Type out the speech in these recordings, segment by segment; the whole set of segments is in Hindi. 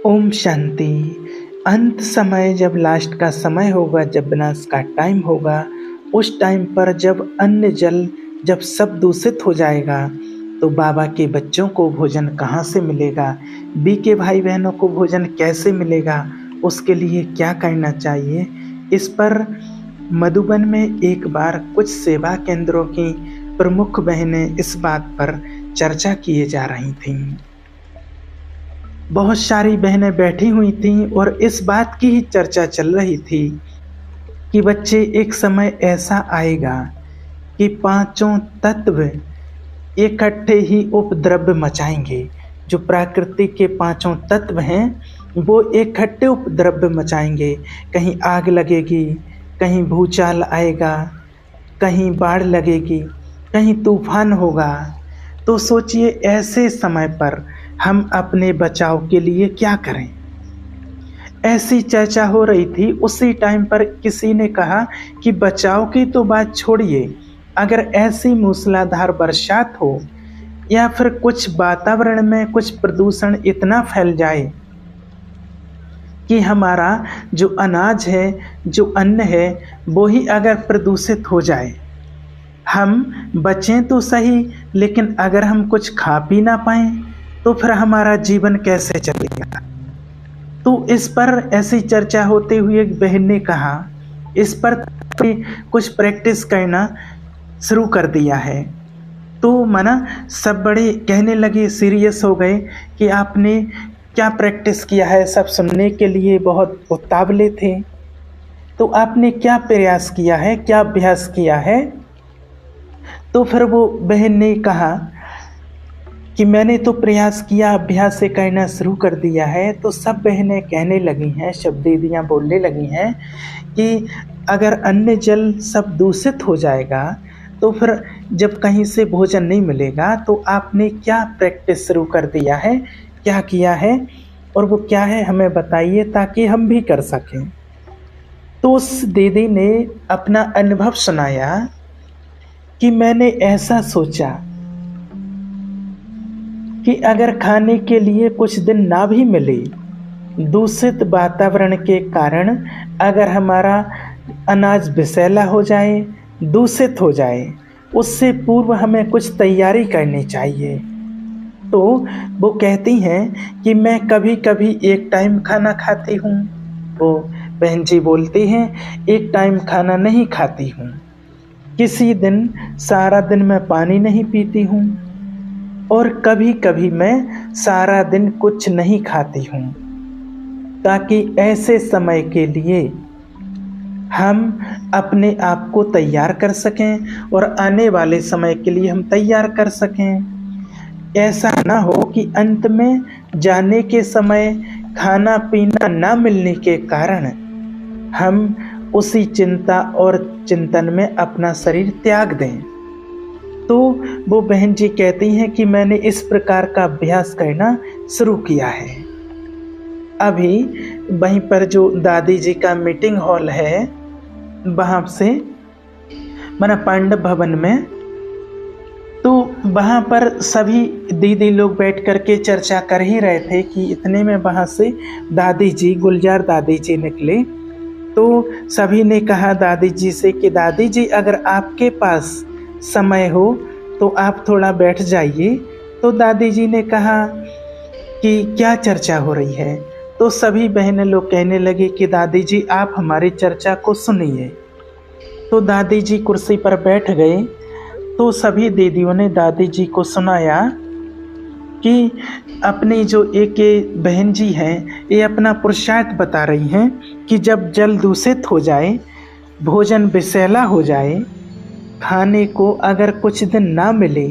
ओम शांति। अंत समय जब लास्ट का समय होगा, जब विनाश का टाइम होगा, उस टाइम पर जब अन्न जल जब सब दूषित हो जाएगा, तो बाबा के बच्चों को भोजन कहाँ से मिलेगा, बी के भाई बहनों को भोजन कैसे मिलेगा, उसके लिए क्या करना चाहिए। इस पर मधुबन में एक बार कुछ सेवा केंद्रों की प्रमुख बहनें इस बात पर चर्चा किए जा रही थीं। बहुत सारी बहनें बैठी हुई थीं और इस बात की ही चर्चा चल रही थी कि बच्चे, एक समय ऐसा आएगा कि पांचों तत्व इकट्ठे ही उपद्रव मचाएंगे। जो प्रकृति के पांचों तत्व हैं वो इकट्ठे उपद्रव मचाएंगे। कहीं आग लगेगी, कहीं भूचाल आएगा, कहीं बाढ़ लगेगी, कहीं तूफान होगा। तो सोचिए, ऐसे समय पर हम अपने बचाव के लिए क्या करें। ऐसी चर्चा हो रही थी। उसी टाइम पर किसी ने कहा कि बचाव की तो बात छोड़िए, अगर ऐसी मूसलाधार बरसात हो या फिर कुछ वातावरण में कुछ प्रदूषण इतना फैल जाए कि हमारा जो अनाज है, जो अन्न है, वो ही अगर प्रदूषित हो जाए, हम बचें तो सही, लेकिन अगर हम कुछ खा पी ना पाएं तो फिर हमारा जीवन कैसे चलेगा। तो इस पर ऐसी चर्चा होते हुए एक बहन ने कहा, इस पर कुछ प्रैक्टिस करना शुरू कर दिया है। तो मना सब बड़े कहने लगे, सीरियस हो गए कि आपने क्या प्रैक्टिस किया है। सब सुनने के लिए बहुत उतावले थे। तो आपने क्या प्रयास किया है, क्या अभ्यास किया है। तो फिर वो बहन ने कहा कि मैंने तो प्रयास किया, अभ्यास से करना शुरू कर दिया है। तो सब बहनें कहने लगी हैं, सब दीदियाँ बोलने लगी हैं कि अगर अन्न जल सब दूषित हो जाएगा तो फिर जब कहीं से भोजन नहीं मिलेगा, तो आपने क्या प्रैक्टिस शुरू कर दिया है, क्या किया है, और वो क्या है हमें बताइए ताकि हम भी कर सकें। तो उस दीदी ने अपना अनुभव सुनाया कि मैंने ऐसा सोचा कि अगर खाने के लिए कुछ दिन ना भी मिले, दूषित वातावरण के कारण अगर हमारा अनाज विषैला हो जाए, दूषित हो जाए, उससे पूर्व हमें कुछ तैयारी करनी चाहिए। तो वो कहती हैं कि मैं कभी कभी एक टाइम खाना खाती हूँ। वो बहन जी बोलती हैं, एक टाइम खाना नहीं खाती हूँ। किसी दिन सारा दिन मैं पानी नहीं पीती हूँ, और कभी कभी मैं सारा दिन कुछ नहीं खाती हूँ, ताकि ऐसे समय के लिए हम अपने आप को तैयार कर सकें और आने वाले समय के लिए हम तैयार कर सकें। ऐसा ना हो कि अंत में जाने के समय खाना पीना ना मिलने के कारण हम उसी चिंता और चिंतन में अपना शरीर त्याग दें। तो वो बहन जी कहती हैं कि मैंने इस प्रकार का अभ्यास करना शुरू किया है। अभी वहीं पर जो दादी जी का मीटिंग हॉल है, वहाँ से मना पांडव भवन में, तो वहाँ पर सभी दीदी लोग बैठ कर के चर्चा कर ही रहे थे कि इतने में वहाँ से दादी जी, गुलजार दादी जी निकले। तो सभी ने कहा दादी जी से कि दादी जी, अगर आपके पास समय हो तो आप थोड़ा बैठ जाइए। तो दादी जी ने कहा कि क्या चर्चा हो रही है। तो सभी बहनें लोग कहने लगी कि दादी जी, आप हमारी चर्चा को सुनिए। तो दादी जी कुर्सी पर बैठ गए। तो सभी दीदियों ने दादी जी को सुनाया कि अपनी जो एक बहन जी हैं, ये अपना पुरुषार्थ बता रही हैं कि जब जल दूषित हो जाए, भोजन विषैला हो जाए, खाने को अगर कुछ दिन ना मिले,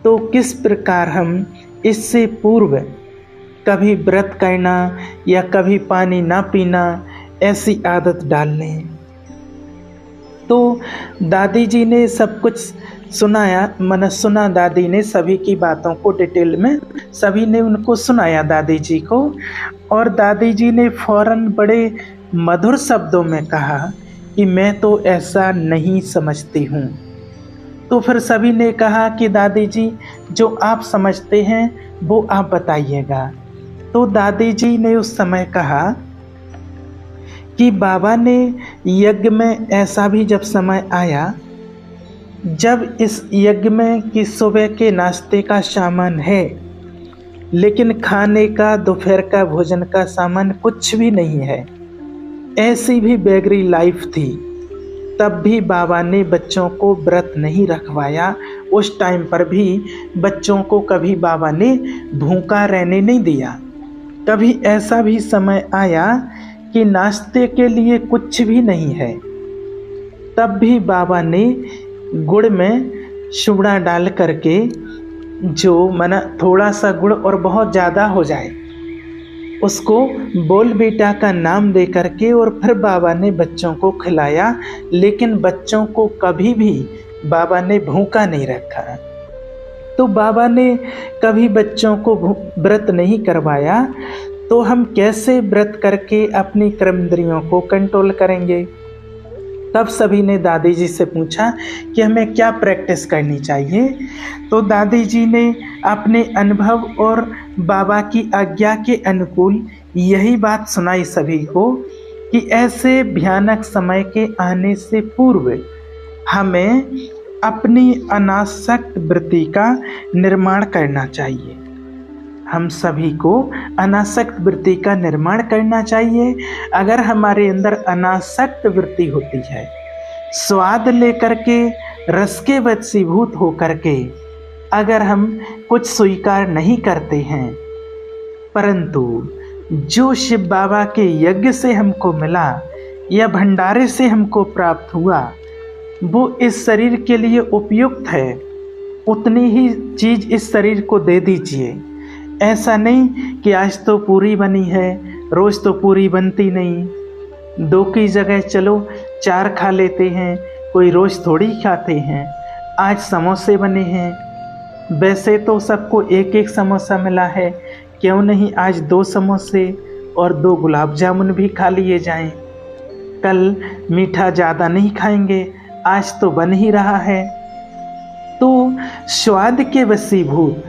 तो किस प्रकार हम इससे पूर्व कभी व्रत करना या कभी पानी ना पीना, ऐसी आदत डाल लें। तो दादी जी ने सब कुछ सुनाया, सुना दादी ने सभी की बातों को डिटेल में, सभी ने उनको सुनाया दादी जी को। और दादी जी ने फौरन बड़े मधुर शब्दों में कहा कि मैं तो ऐसा नहीं समझती हूँ। तो फिर सभी ने कहा कि दादी जी, जो आप समझते हैं वो आप बताइएगा। तो दादी जी ने उस समय कहा कि बाबा ने यज्ञ में ऐसा भी जब समय आया जब इस यज्ञ में कि सुबह के नाश्ते का सामान है लेकिन खाने का दोपहर का भोजन का सामान कुछ भी नहीं है, ऐसी भी बेगरी लाइफ थी, तब भी बाबा ने बच्चों को व्रत नहीं रखवाया। उस टाइम पर भी बच्चों को कभी बाबा ने भूखा रहने नहीं दिया। कभी ऐसा भी समय आया कि नाश्ते के लिए कुछ भी नहीं है, तब भी बाबा ने गुड़ में सुबड़ा डाल करके, जो मना थोड़ा सा गुड़ और बहुत ज़्यादा हो जाए, उसको बोल बेटा का नाम दे करके और फिर बाबा ने बच्चों को खिलाया। लेकिन बच्चों को कभी भी बाबा ने भूखा नहीं रखा। तो बाबा ने कभी बच्चों को व्रत नहीं करवाया, तो हम कैसे व्रत करके अपनी कर्मेंद्रियों को कंट्रोल करेंगे? तब सभी ने दादी जी से पूछा कि हमें क्या प्रैक्टिस करनी चाहिए। तो दादी जी ने अपने अनुभव और बाबा की आज्ञा के अनुकूल यही बात सुनाई सभी को कि ऐसे भयानक समय के आने से पूर्व हमें अपनी अनासक्त वृत्ति का निर्माण करना चाहिए। हम सभी को अनासक्त वृत्ति का निर्माण करना चाहिए। अगर हमारे अंदर अनासक्त वृत्ति होती है, स्वाद लेकर के रस के वशीभूत होकर के अगर हम कुछ स्वीकार नहीं करते हैं, परंतु जो शिव बाबा के यज्ञ से हमको मिला या भंडारे से हमको प्राप्त हुआ, वो इस शरीर के लिए उपयुक्त है, उतनी ही चीज़ इस शरीर को दे दीजिए। ऐसा नहीं कि आज तो पूरी बनी है, रोज़ तो पूरी बनती नहीं, 2 की जगह चलो 4 खा लेते हैं, कोई रोज़ थोड़ी खाते हैं। आज समोसे बने हैं, वैसे तो सबको 1-1 समोसा मिला है, क्यों नहीं आज 2 समोसे और 2 गुलाब जामुन भी खा लिए जाएं। कल मीठा ज़्यादा नहीं खाएंगे, आज तो बन ही रहा है। तो स्वाद के वशीभूत,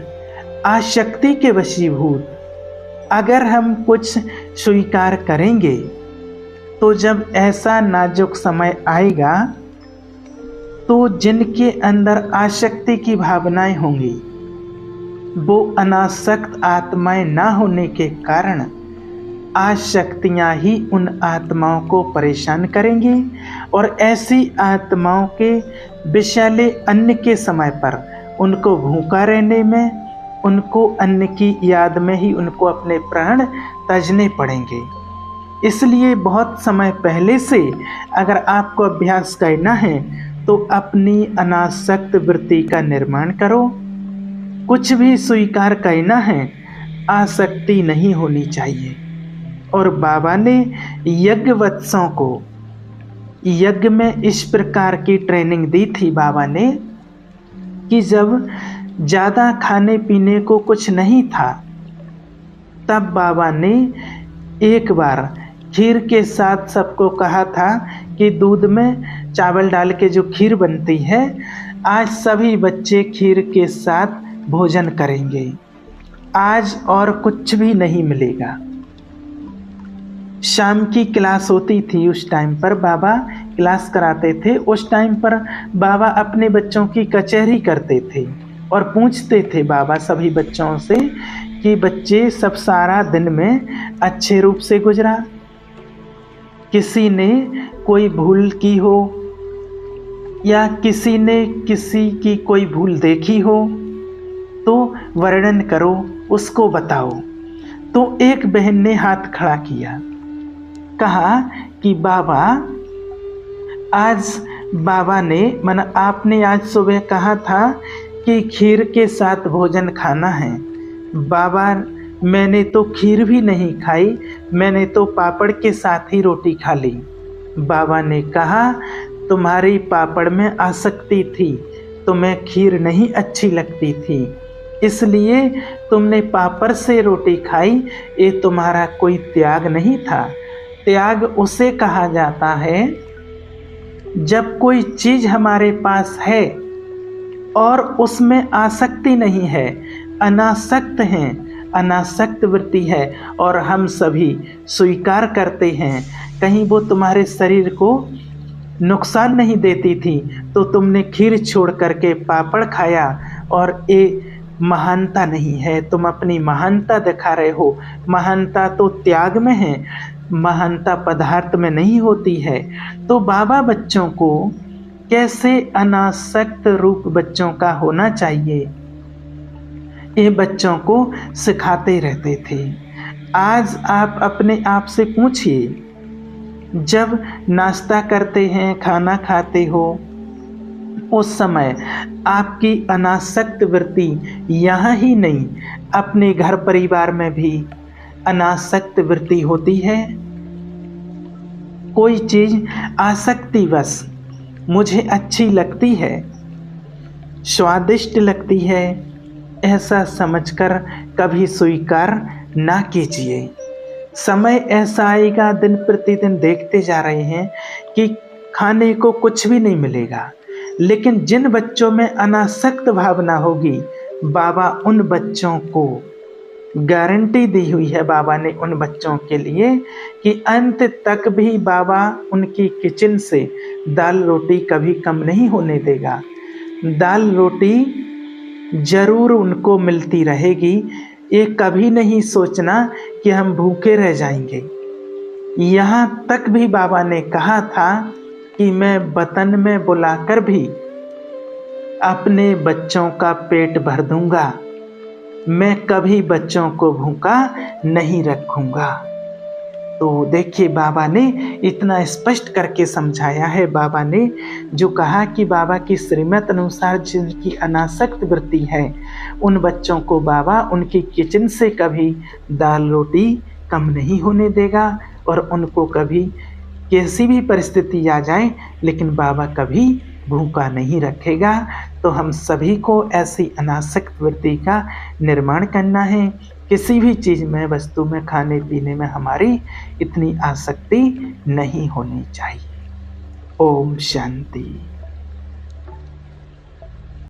आसक्ति के वशीभूत अगर हम कुछ स्वीकार करेंगे, तो जब ऐसा नाजुक समय आएगा तो जिनके अंदर आसक्ति की भावनाएं होंगी, वो अनासक्त आत्माएं ना होने के कारण आसक्तियां ही उन आत्माओं को परेशान करेंगी और ऐसी आत्माओं के विषैले अन्न के समय पर उनको भूखा रहने में, उनको अन्न की याद में ही उनको अपने प्राण त्यजने पड़ेंगे। इसलिए बहुत समय पहले से अगर आपको अभ्यास करना है तो अपनी अनासक्त वृत्ति का निर्माण करो। कुछ भी स्वीकार करना है, आसक्ति नहीं होनी चाहिए। और बाबा ने यज्ञवत्सों को यज्ञ में इस प्रकार की ट्रेनिंग दी थी बाबा ने कि जब ज़्यादा खाने पीने को कुछ नहीं था, तब बाबा ने एक बार खीर के साथ सबको कहा था कि दूध में चावल डाल के जो खीर बनती है, आज सभी बच्चे खीर के साथ भोजन करेंगे, आज और कुछ भी नहीं मिलेगा। शाम की क्लास होती थी, उस टाइम पर बाबा क्लास कराते थे। उस टाइम पर बाबा अपने बच्चों की कचहरी करते थे और पूछते थे बाबा सभी बच्चों से कि बच्चे सब सारा दिन में अच्छे रूप से गुजरा, किसी ने कोई भूल की हो या किसी ने किसी की कोई भूल देखी हो तो वर्णन करो, उसको बताओ। तो एक बहन ने हाथ खड़ा किया, कहा कि बाबा आज बाबा ने आपने आज सुबह कहा था कि खीर के साथ भोजन खाना है। बाबा मैंने तो खीर भी नहीं खाई, मैंने तो पापड़ के साथ ही रोटी खा ली। बाबा ने कहा तुम्हारी पापड़ में आसक्ति थी, तुम्हें खीर नहीं अच्छी लगती थी, इसलिए तुमने पापड़ से रोटी खाई। ये तुम्हारा कोई त्याग नहीं था। त्याग उसे कहा जाता है जब कोई चीज़ हमारे पास है और उसमें आसक्ति नहीं है, अनासक्त हैं, अनासक्त वृत्ति है और हम सभी स्वीकार करते हैं। कहीं वो तुम्हारे शरीर को नुकसान नहीं देती थी तो तुमने खीर छोड़ करके पापड़ खाया, और ये महानता नहीं है। तुम अपनी महानता दिखा रहे हो। महानता तो त्याग में है, महानता पदार्थ में नहीं होती है। तो बाबा बच्चों को कैसे अनासक्त रूप बच्चों का होना चाहिए, ये बच्चों को सिखाते रहते थे। आज आप अपने आप से पूछिए, जब नाश्ता करते हैं, खाना खाते हो, उस समय आपकी अनासक्त वृत्ति यहाँ ही नहीं, अपने घर परिवार में भी अनासक्त वृत्ति होती है। कोई चीज़ आसक्तिवश मुझे अच्छी लगती है, स्वादिष्ट लगती है, ऐसा समझकर कभी स्वीकार ना कीजिए। समय ऐसा आएगा, दिन प्रतिदिन देखते जा रहे हैं कि खाने को कुछ भी नहीं मिलेगा, लेकिन जिन बच्चों में अनासक्त भावना होगी, बाबा उन बच्चों को गारंटी दी हुई है, बाबा ने उन बच्चों के लिए कि अंत तक भी बाबा उनकी किचन से दाल रोटी कभी कम नहीं होने देगा। दाल रोटी जरूर उनको मिलती रहेगी। ये कभी नहीं सोचना कि हम भूखे रह जाएंगे। यहाँ तक भी बाबा ने कहा था कि मैं वतन में बुलाकर भी अपने बच्चों का पेट भर दूंगा, मैं कभी बच्चों को भूखा नहीं रखूंगा। तो देखिए, बाबा ने इतना स्पष्ट करके समझाया है। बाबा ने जो कहा कि बाबा की श्रीमत अनुसार जिनकी अनासक्त वृत्ति है, उन बच्चों को बाबा उनकी किचन से कभी दाल रोटी कम नहीं होने देगा, और उनको कभी कैसी भी परिस्थिति आ जाए, लेकिन बाबा कभी भूखा नहीं रखेगा। तो हम सभी को ऐसी अनासक्त वृत्ति का निर्माण करना है। किसी भी चीज़ में, वस्तु में, खाने पीने में हमारी इतनी आसक्ति नहीं होनी चाहिए। ओम शांति।